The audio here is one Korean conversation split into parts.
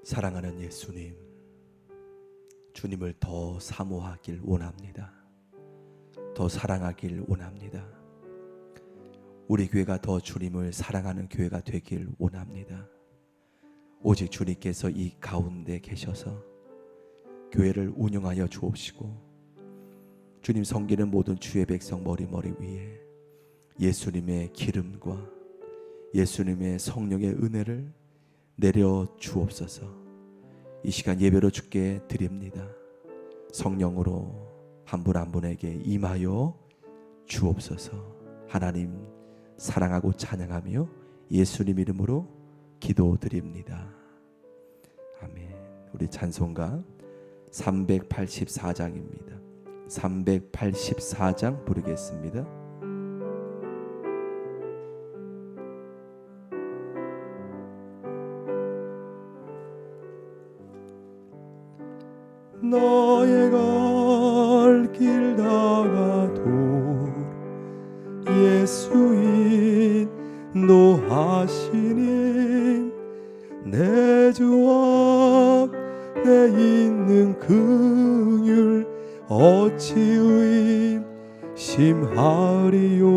사랑하는 예수님, 주님을 더 사모하길 원합니다. 더 사랑하길 원합니다. 우리 교회가 더 주님을 사랑하는 교회가 되길 원합니다. 오직 주님께서 이 가운데 계셔서 교회를 운영하여 주옵시고, 주님 섬기는 모든 주의 백성 머리 위에 예수님의 기름과 예수님의 성령의 은혜를 내려 주옵소서. 이 시간 예배로 주께 드립니다. 성령으로 한 분 한 분에게 임하여 주옵소서. 하나님 사랑하고 찬양하며 예수님 이름으로 기도드립니다. 아멘. 우리 찬송가 384장입니다. 384장 부르겠습니다. 나의 갈 길 다가도 예수 인도하시니 내 주와 내 있는 긍휼 어찌 의심하리요.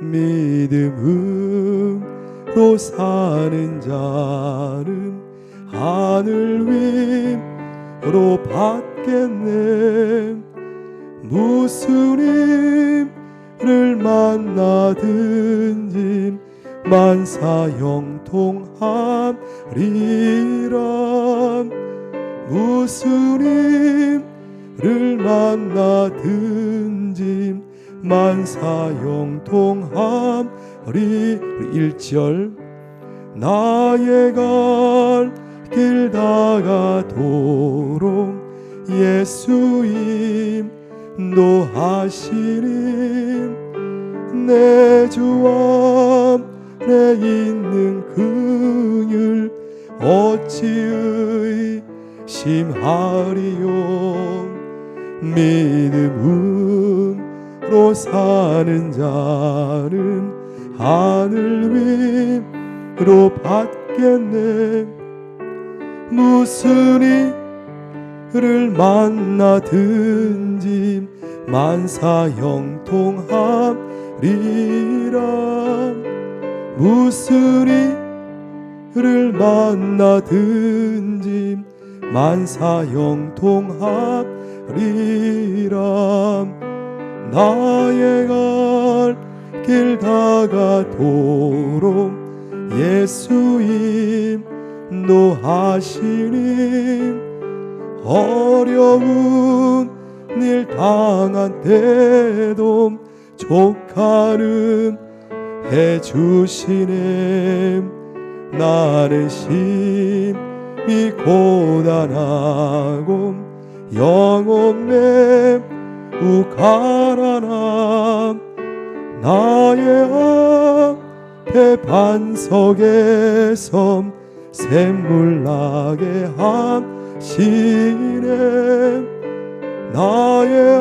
믿음으로 사는 자는 하늘 위 로 받겠네. 무슨 힘을 만나든지 만사 형통하리라. 무슨 힘을 만나든지 만사 형통하리. 1절 나의 갈 길 다가도록 예수 인도하시니 내 주와 내 있는 긍휼 어찌 의심하리요. 믿음으로 사는 자는 하늘 위로 받겠네. 무슨 일을 만나든지 만사 형통하리라. 무슨 일을 만나든지 만사 형통하리라. 나의 갈 길 다가도록 예수 인도하시니 어려운 일 당한 때도 족하름 해주시네. 나는 심히 고단하고 영혼 매우 가난함. 나의 앞에 반석에서 샘물 나게 하시네. 나의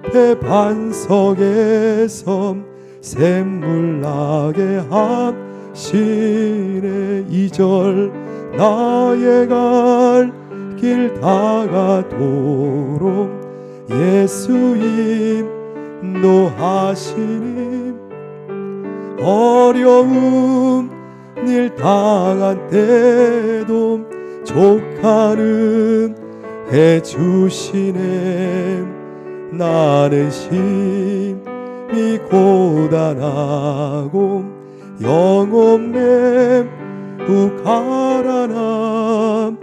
앞에 반석에서 샘물 나게 하시네. 2절 나의 갈 길 다가도록 예수 인도하시니 어려운 일 당한 때도 족하름 해주시네. 나는 심히 고단하고 영혼 매우 가난함.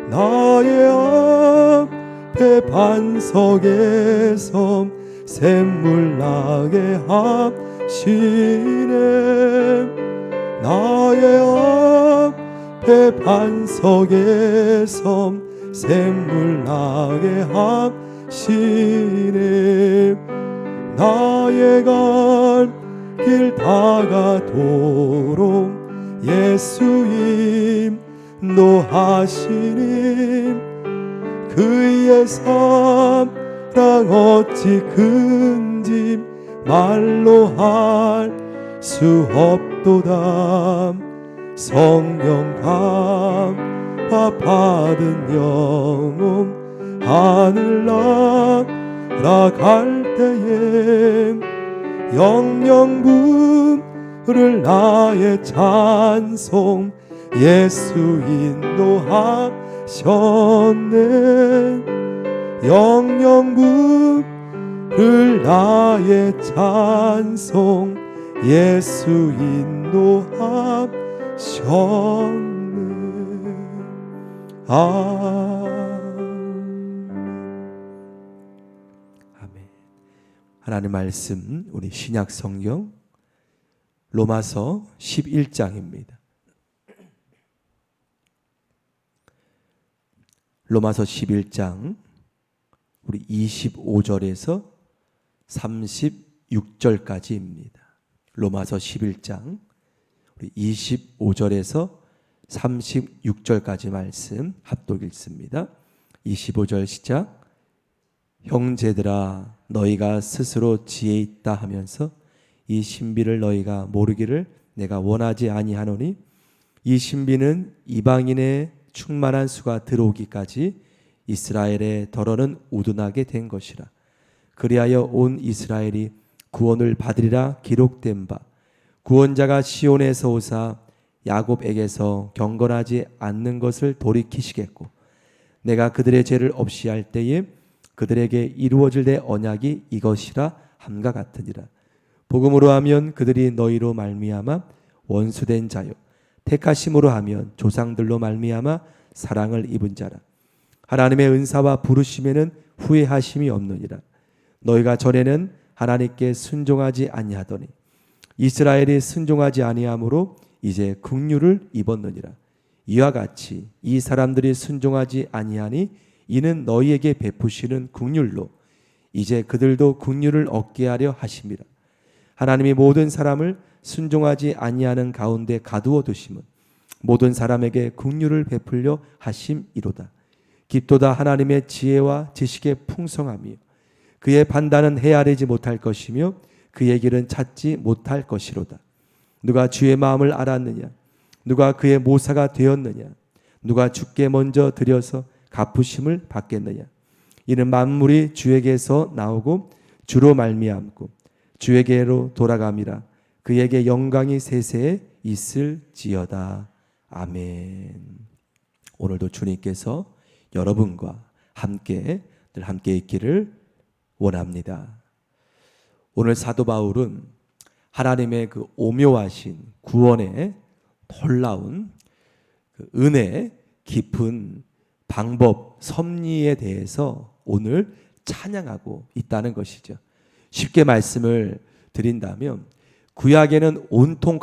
나의 앞에 반석에서 샘물 나게 하시네. 나의 앞에 반석에서 샘물 나게 하시네. 나의 갈 길 다가도록 예수 인도하시니 그의 사랑 어찌 큰지 말로 할 수 없도다. 성령 감화 받은 영혼 하늘 날아갈 때에 영영 부를 나의 찬송 예수 인도하셨네 영영 부를 나의 찬송 예수 인도하셨네 아멘. 하나님 말씀 우리 신약 성경 로마서 11장입니다. 로마서 11장 우리 25절에서 36절까지입니다. 로마서 11장 우리 25절에서 36절까지 말씀 합독 읽습니다. 25절 시작. 형제들아 너희가 스스로 지혜 있다 하면서 이 신비를 너희가 모르기를 내가 원하지 아니하노니 이 신비는 이방인의 충만한 수가 들어오기까지 이스라엘의 덜어는 우둔하게 된 것이라. 그리하여 온 이스라엘이 구원을 받으리라 기록된 바 구원자가 시온에서 오사 야곱에게서 경건하지 않는 것을 돌이키시겠고 내가 그들의 죄를 없이 할 때에 그들에게 이루어질 내 언약이 이것이라 함과 같으니라. 복음으로 하면 그들이 너희로 말미암아 원수된 자요 택하심으로 하면 조상들로 말미암아 사랑을 입은 자라. 하나님의 은사와 부르심에는 후회하심이 없느니라. 너희가 전에는 하나님께 순종하지 아니하더니 이스라엘이 순종하지 아니하므로 이제 긍휼을 입었느니라. 이와 같이 이 사람들이 순종하지 아니하니 이는 너희에게 베푸시는 긍휼로 이제 그들도 긍휼을 얻게 하려 하심이라. 하나님이 모든 사람을 순종하지 아니하는 가운데 가두어 두심은 모든 사람에게 긍휼을 베풀려 하심이로다. 깊도다 하나님의 지혜와 지식의 풍성함이요 그의 판단은 헤아리지 못할 것이며 그의 길은 찾지 못할 것이로다. 누가 주의 마음을 알았느냐? 누가 그의 모사가 되었느냐? 누가 주께 먼저 드려서 갚으심을 받겠느냐? 이는 만물이 주에게서 나오고 주로 말미암고 주에게로 돌아감이라. 그에게 영광이 세세에 있을지어다. 아멘. 오늘도 주님께서 여러분과 함께 늘 함께 있기를 원합니다. 오늘 사도 바울은 하나님의 그 오묘하신 구원의 놀라운 그 은혜 깊은 방법 섭리에 대해서 오늘 찬양하고 있다는 것이죠. 쉽게 말씀을 드린다면 구약에는 온통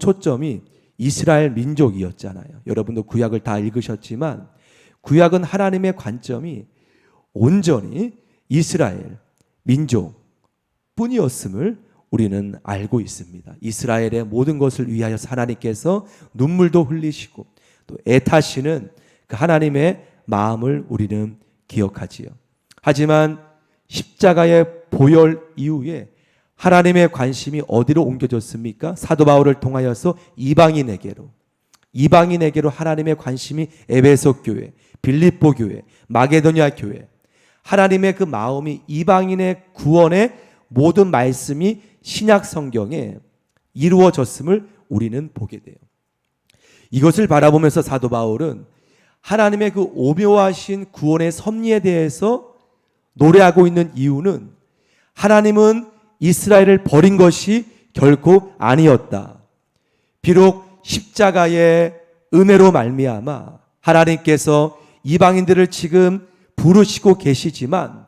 초점이 이스라엘 민족이었잖아요. 여러분도 구약을 다 읽으셨지만 구약은 하나님의 관점이 온전히 이스라엘 민족뿐이었음을 우리는 알고 있습니다. 이스라엘의 모든 것을 위하여 하나님께서 눈물도 흘리시고 또 애타시는 그 하나님의 마음을 우리는 기억하지요. 하지만 십자가의 보혈 이후에 하나님의 관심이 어디로 옮겨졌습니까? 사도 바울을 통하여서 이방인에게로 하나님의 관심이 에베소 교회, 빌립보 교회, 마게도냐 교회 하나님의 그 마음이 이방인의 구원의 모든 말씀이 신약 성경에 이루어졌음을 우리는 보게 돼요. 이것을 바라보면서 사도 바울은 하나님의 그 오묘하신 구원의 섭리에 대해서 노래하고 있는 이유는 하나님은 이스라엘을 버린 것이 결코 아니었다. 비록 십자가의 은혜로 말미암아 하나님께서 이방인들을 지금 부르시고 계시지만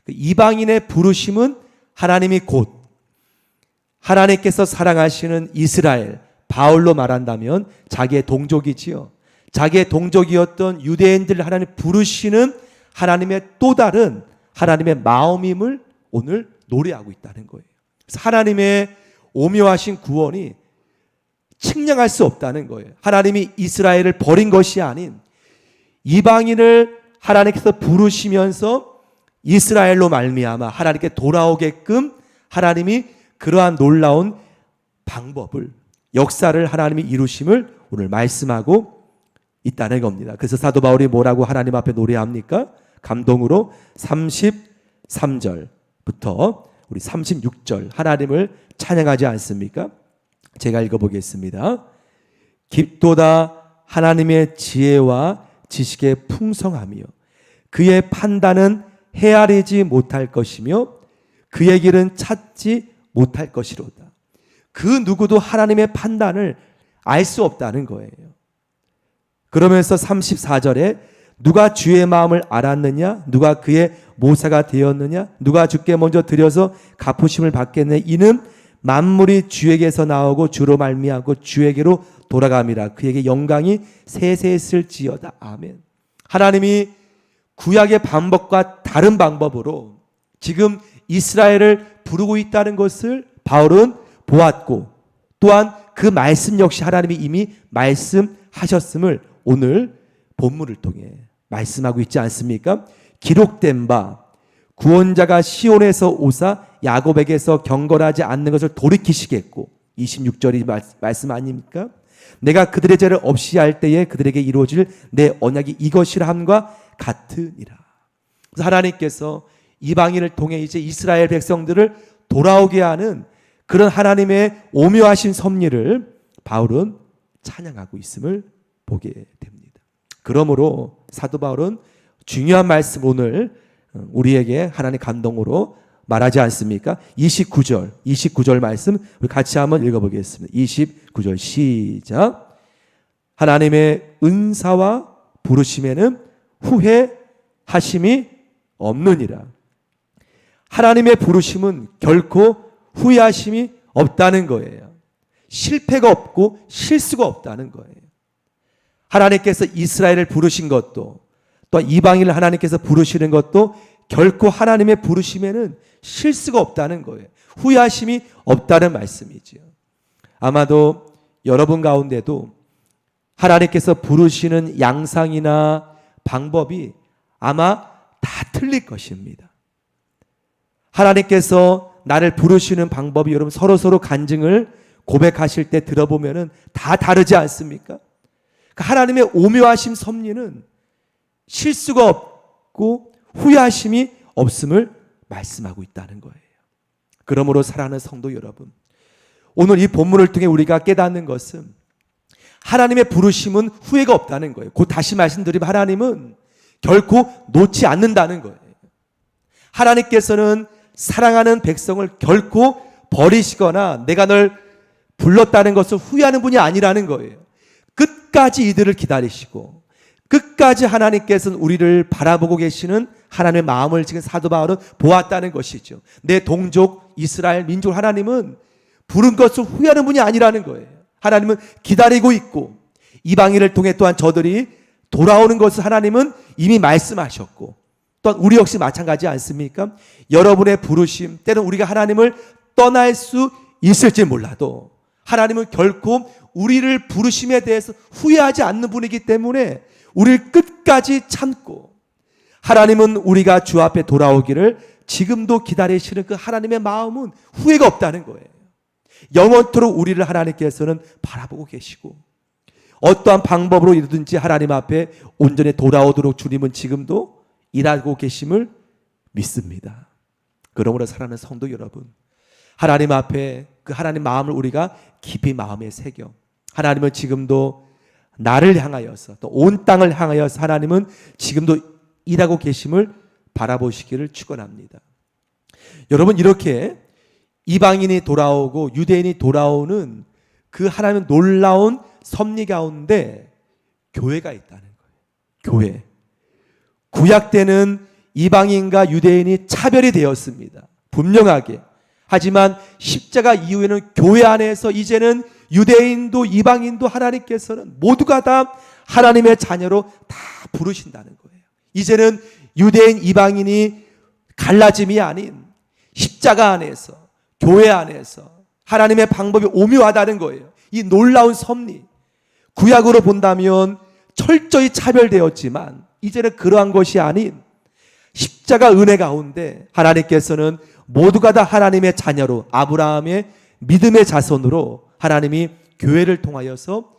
그 이방인의 부르심은 하나님이 곧 하나님께서 사랑하시는 이스라엘, 바울로 말한다면 자기의 동족이지요. 자기의 동족이었던 유대인들을 하나님 부르시는 하나님의 또 다른 하나님의 마음임을 오늘 노래하고 있다는 거예요. 그래서 하나님의 오묘하신 구원이 측량할 수 없다는 거예요. 하나님이 이스라엘을 버린 것이 아닌 이방인을 하나님께서 부르시면서 이스라엘로 말미암아 하나님께 돌아오게끔 하나님이 그러한 놀라운 방법을 역사를 하나님이 이루심을 오늘 말씀하고 있다는 겁니다. 그래서 사도 바울이 뭐라고 하나님 앞에 노래합니까? 감동으로 33절부터 우리 36절 하나님을 찬양하지 않습니까? 제가 읽어보겠습니다. 깊도다 하나님의 지혜와 지식의 풍성하며 그의 판단은 헤아리지 못할 것이며 그의 길은 찾지 못할 것이로다. 그 누구도 하나님의 판단을 알 수 없다는 거예요. 그러면서 34절에 누가 주의 마음을 알았느냐? 누가 그의 모사가 되었느냐? 누가 주께 먼저 드려서 갚으심을 받겠네? 이는 만물이 주에게서 나오고 주로 말미암고 주에게로 돌아감이라. 그에게 영광이 세세했을지어다. 아멘. 하나님이 구약의 방법과 다른 방법으로 지금 이스라엘을 부르고 있다는 것을 바울은 보았고, 또한 그 말씀 역시 하나님이 이미 말씀하셨음을 오늘 본문을 통해 말씀하고 있지 않습니까? 기록된 바 구원자가 시온에서 오사 야곱에게서 경건하지 않는 것을 돌이키시겠고, 26절이 말씀 아닙니까? 내가 그들의 죄를 없이 할 때에 그들에게 이루어질 내 언약이 이것이라 함과 같으니라. 그래서 하나님께서 이방인을 통해 이제 이스라엘 백성들을 돌아오게 하는 그런 하나님의 오묘하신 섭리를 바울은 찬양하고 있음을 보게 됩니다. 그러므로 사도 바울은 중요한 말씀 오늘 우리에게 하나님의 감동으로 말하지 않습니까? 29절 말씀 우리 같이 한번 읽어보겠습니다. 29절 시작. 하나님의 은사와 부르심에는 후회하심이 없느니라. 하나님의 부르심은 결코 후회하심이 없다는 거예요. 실패가 없고 실수가 없다는 거예요. 하나님께서 이스라엘을 부르신 것도, 또 이방인을 하나님께서 부르시는 것도 결코 하나님의 부르심에는 실수가 없다는 거예요. 후회하심이 없다는 말씀이지요. 아마도 여러분 가운데도 하나님께서 부르시는 양상이나 방법이 아마 다 틀릴 것입니다. 하나님께서 나를 부르시는 방법이 여러분 서로 간증을 고백하실 때 들어보면은 다 다르지 않습니까? 하나님의 오묘하심 섭리는 실수가 없고 후회하심이 없음을 말씀하고 있다는 거예요. 그러므로 사랑하는 성도 여러분, 오늘 이 본문을 통해 우리가 깨닫는 것은 하나님의 부르심은 후회가 없다는 거예요. 곧 다시 말씀드리면 하나님은 결코 놓지 않는다는 거예요. 하나님께서는 사랑하는 백성을 결코 버리시거나 내가 널 불렀다는 것을 후회하는 분이 아니라는 거예요. 끝까지 이들을 기다리시고 끝까지 하나님께서는 우리를 바라보고 계시는 하나님의 마음을 지금 사도 바울은 보았다는 것이죠. 내 동족 이스라엘 민족 하나님은 부른 것을 후회하는 분이 아니라는 거예요. 하나님은 기다리고 있고 이방인을 통해 또한 저들이 돌아오는 것을 하나님은 이미 말씀하셨고, 또한 우리 역시 마찬가지 않습니까? 여러분의 부르심, 때는 우리가 하나님을 떠날 수 있을지 몰라도 하나님은 결코 우리를 부르심에 대해서 후회하지 않는 분이기 때문에 우리를 끝까지 참고, 하나님은 우리가 주 앞에 돌아오기를 지금도 기다리시는 그 하나님의 마음은 후회가 없다는 거예요. 영원토록 우리를 하나님께서는 바라보고 계시고 어떠한 방법으로든지 하나님 앞에 온전히 돌아오도록 주님은 지금도 일하고 계심을 믿습니다. 그러므로 사랑하는 성도 여러분, 하나님 앞에 그 하나님 마음을 우리가 깊이 마음에 새겨 하나님은 지금도 나를 향하여서 또 온 땅을 향하여서 하나님은 지금도 일하고 계심을 바라보시기를 축원합니다. 여러분, 이렇게 이방인이 돌아오고 유대인이 돌아오는 그 하나님의 놀라운 섭리 가운데 교회가 있다는 거예요. 교회. 구약 때는 이방인과 유대인이 차별이 되었습니다. 분명하게. 하지만 십자가 이후에는 교회 안에서 이제는 유대인도 이방인도 하나님께서는 모두가 다 하나님의 자녀로 다 부르신다는 거예요. 이제는 유대인 이방인이 갈라짐이 아닌 십자가 안에서, 교회 안에서 하나님의 방법이 오묘하다는 거예요. 이 놀라운 섭리. 구약으로 본다면 철저히 차별되었지만 이제는 그러한 것이 아닌 십자가 은혜 가운데 하나님께서는 모두가 다 하나님의 자녀로, 아브라함의 믿음의 자손으로 하나님이 교회를 통하여서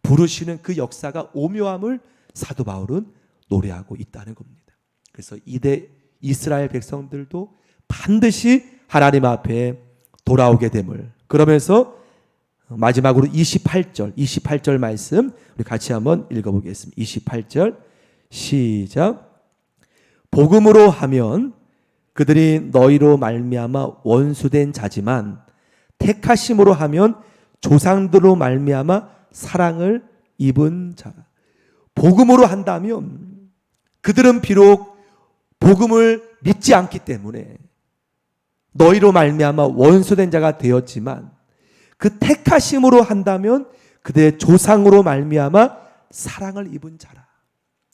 부르시는 그 역사가 오묘함을 사도 바울은 노래하고 있다는 겁니다. 그래서 이대 이스라엘 백성들도 반드시 하나님 앞에 돌아오게 됨을, 그러면서 마지막으로 28절 말씀 우리 같이 한번 읽어보겠습니다. 28절 시작. 복음으로 하면 그들이 너희로 말미암아 원수된 자지만 택하심으로 하면 조상들로 말미암아 사랑을 입은 자라. 복음으로 한다면 그들은 비록 복음을 믿지 않기 때문에 너희로 말미암아 원수된 자가 되었지만, 그 택하심으로 한다면 그들의 조상으로 말미암아 사랑을 입은 자라.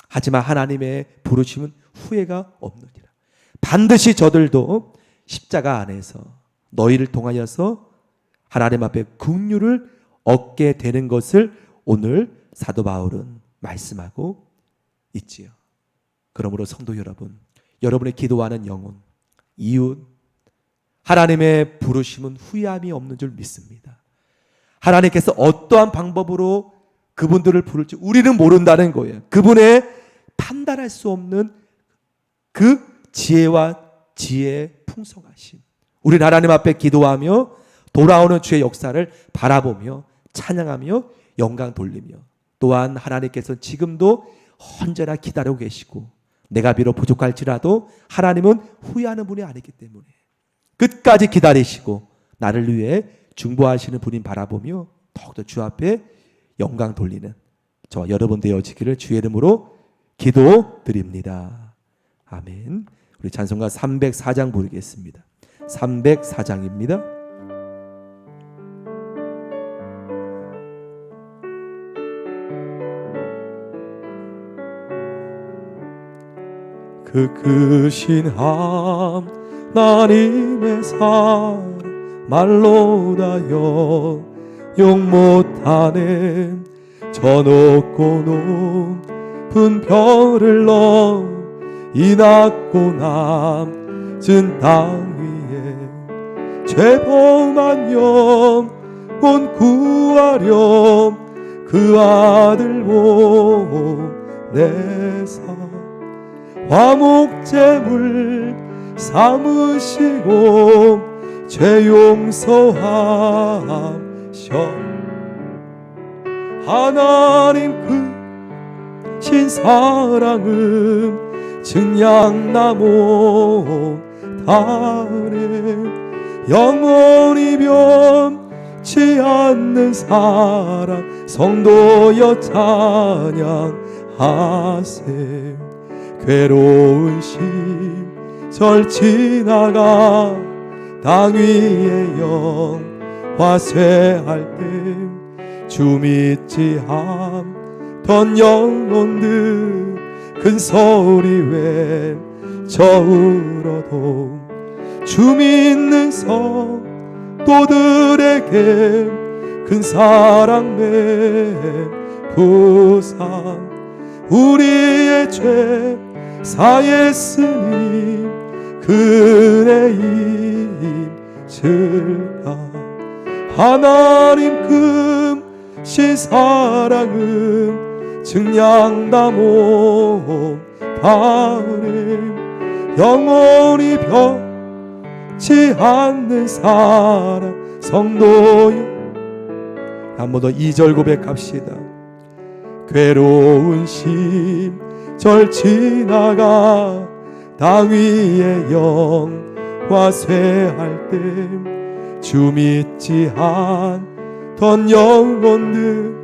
하지만 하나님의 부르심은 후회가 없느니라. 반드시 저들도 십자가 안에서 너희를 통하여서 하나님 앞에 긍휼을 얻게 되는 것을 오늘 사도 바울은 말씀하고 있지요. 그러므로 성도 여러분, 여러분의 기도하는 영혼, 이웃, 하나님의 부르심은 후회함이 없는 줄 믿습니다. 하나님께서 어떠한 방법으로 그분들을 부를지 우리는 모른다는 거예요. 그분의 판단할 수 없는 그 지혜와 지혜의 풍성하심. 우리는 하나님 앞에 기도하며 돌아오는 주의 역사를 바라보며 찬양하며 영광 돌리며, 또한 하나님께서 지금도 언제나 기다리고 계시고, 내가 비록 부족할지라도 하나님은 후회하는 분이 아니기 때문에 끝까지 기다리시고 나를 위해 중보하시는 분인 바라보며 더욱더 주 앞에 영광 돌리는 저와 여러분 되어지기를 주의 이름으로 기도드립니다. 아멘. 우리 찬송가 304장 부르겠습니다. 304장입니다. 그 크신 하나님의 사랑 말로 다 용 못하네. 저 높고 높은 별을 넘어 이 낮고 낮은 땅 위에 죄범한 영혼 구하렴 그 아들 보내사 화목제물 삼으시고 죄 용서하셔. 하나님 그 신사랑은 증량나무 다네. 영원히 변치 않는 사랑 성도여 찬양하세. 괴로운 시절 지나가 땅 위에 영화쇠할 때 주 믿지 않던 영혼들 큰 소리 외쳐 울어도 주 믿는 성도들에게 큰 사랑 베푸사. 우리의 죄 사했으니 그네 임실까. 하나님 금신 사랑은 증량나무 다네. 영원히 변치 않는 사랑 성도여. 한 번 더 2절 고백합시다. 괴로운 시절 지나가 땅 위에 영화쇠할 때 주 믿지 않던 영혼들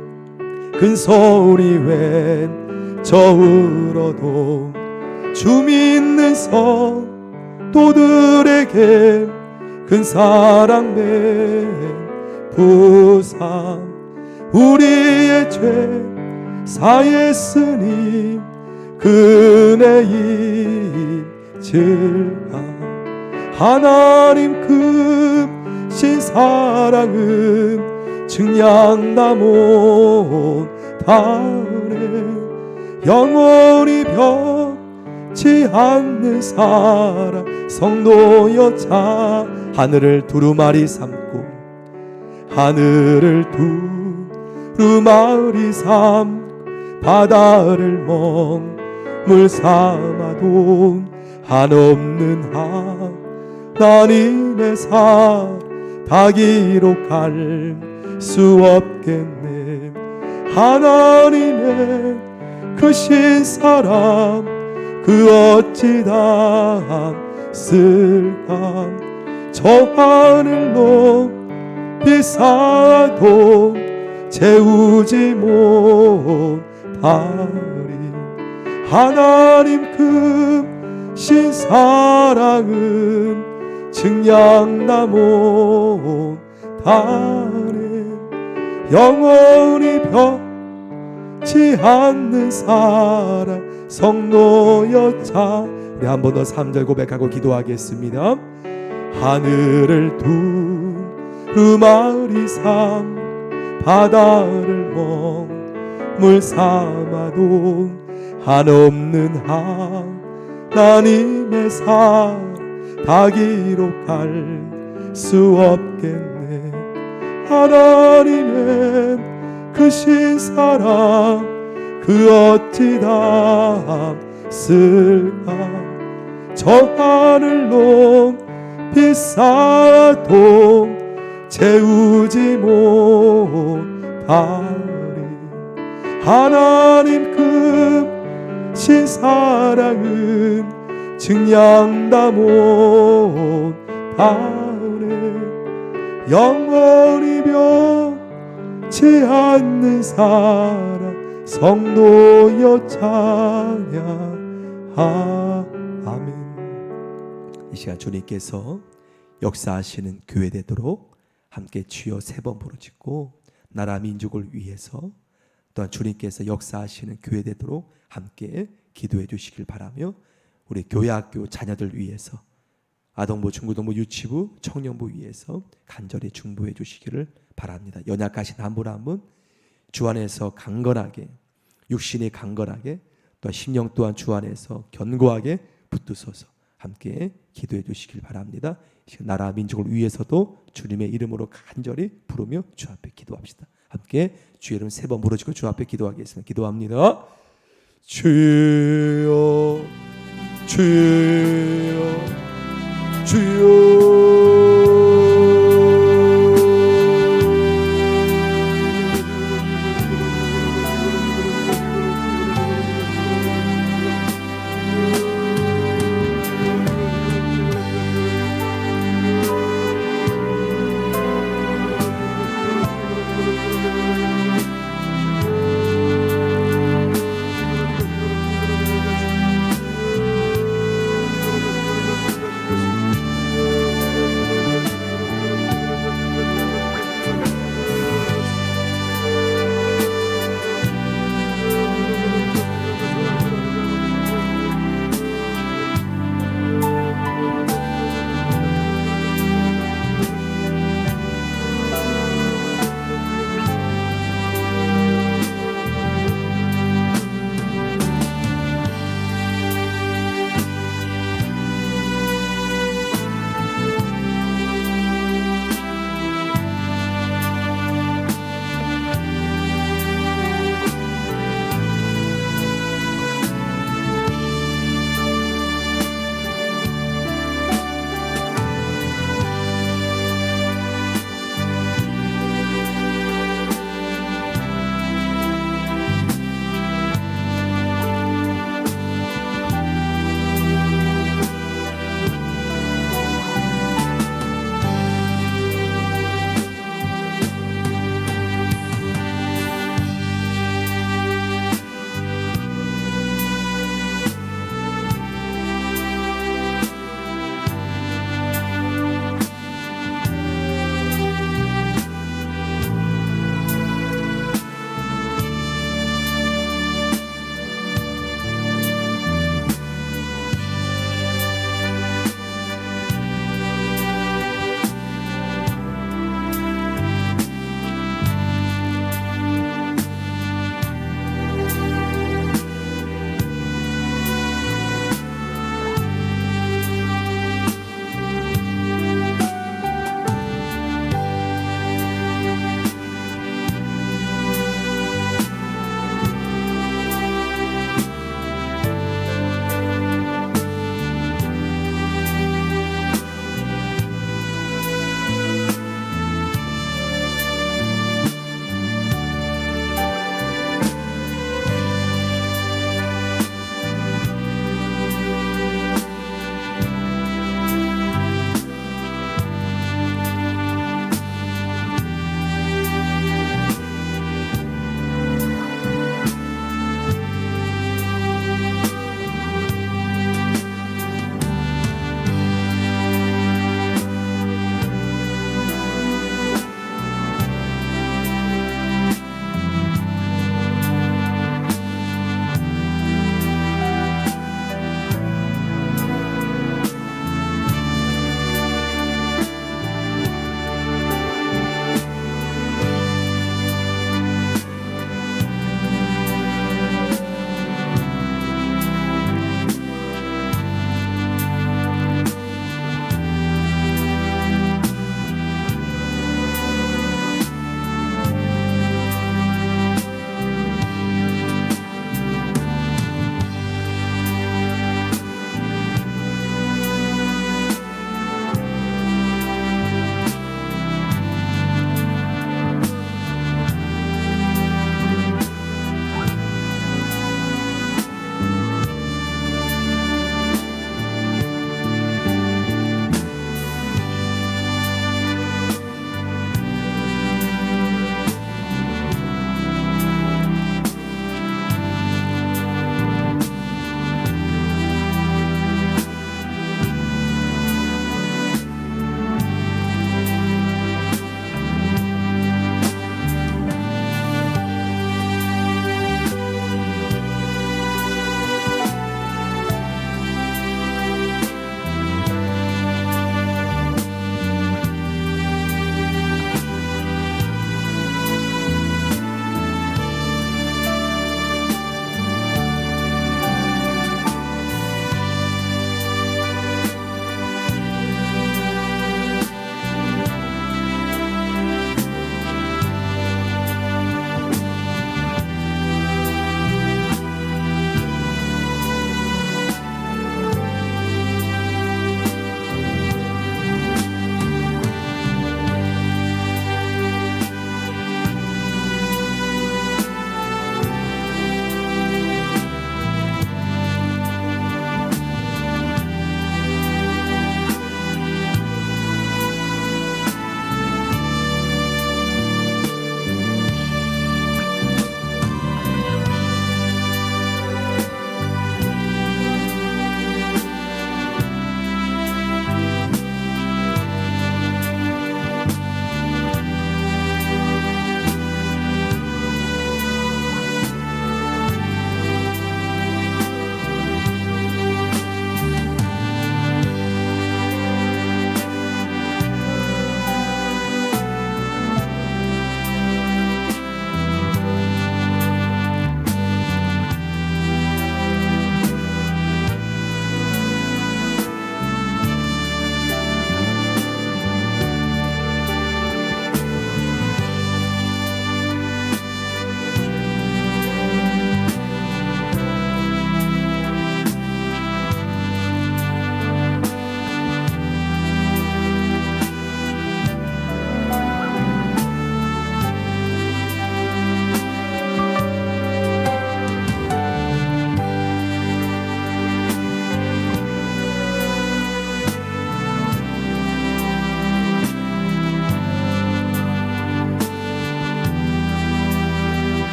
큰 소리 외쳐 울어도 주 믿는 성도들에게 큰 사랑 베푸사. 우리의 죄 사했으니 그네 임질까. 하나님 금신 사랑은 증량나무 다네. 영원히 변치 않는 사랑 성도여 자. 하늘을 두루마리 삼고 하늘을 두루마리 삼 바다를 먹물 삼아도 한없는 하나님의 사랑 기록할 수 없겠네. 하나님의 크신 사랑 그 어찌 닿았을까. 저 하늘 높이 쌓아도 채우지 못하리. 하나님 크신 사랑은 증량나 못하네. 영원히 변치 않는 사랑 성노여자. 우리 한 번 더 3절 고백하고 기도하겠습니다. 하늘을 두루마리 삼 바다를 먹물 삼아도 한없는 하나님의 사랑 다 기록할 수 없겠네. 하나님의 크신 사랑 그 어찌 닿았을까. 저 하늘 높이 쌓아도 채우지 못하리. 하나님 크신 사랑은 증량다 못하네. 영원히 변치 않는 사랑 성도여 찬양. 아멘. 이 시간 주님께서 역사하시는 교회 되도록 함께 주여 3번 부르짖고 나라 민족을 위해서 또한 주님께서 역사하시는 교회 되도록 함께 기도해 주시길 바라며 우리 교회학교 자녀들 위해서 아동부, 중고등부, 유치부, 청년부 위해서 간절히 중보해 주시기를 바랍니다. 연약하신 한 분 한 분 주 안에서 강건하게, 육신이 강건하게, 또 심령 또한 주 안에서 견고하게 붙드셔서 함께 기도해 주시길 바랍니다. 나라 민족을 위해서도 주님의 이름으로 간절히 부르며 주 앞에 기도합시다. 함께 주의 이름 3번 부르짖고 주 앞에 기도하겠습니다. 기도합니다. 주여 주여 주여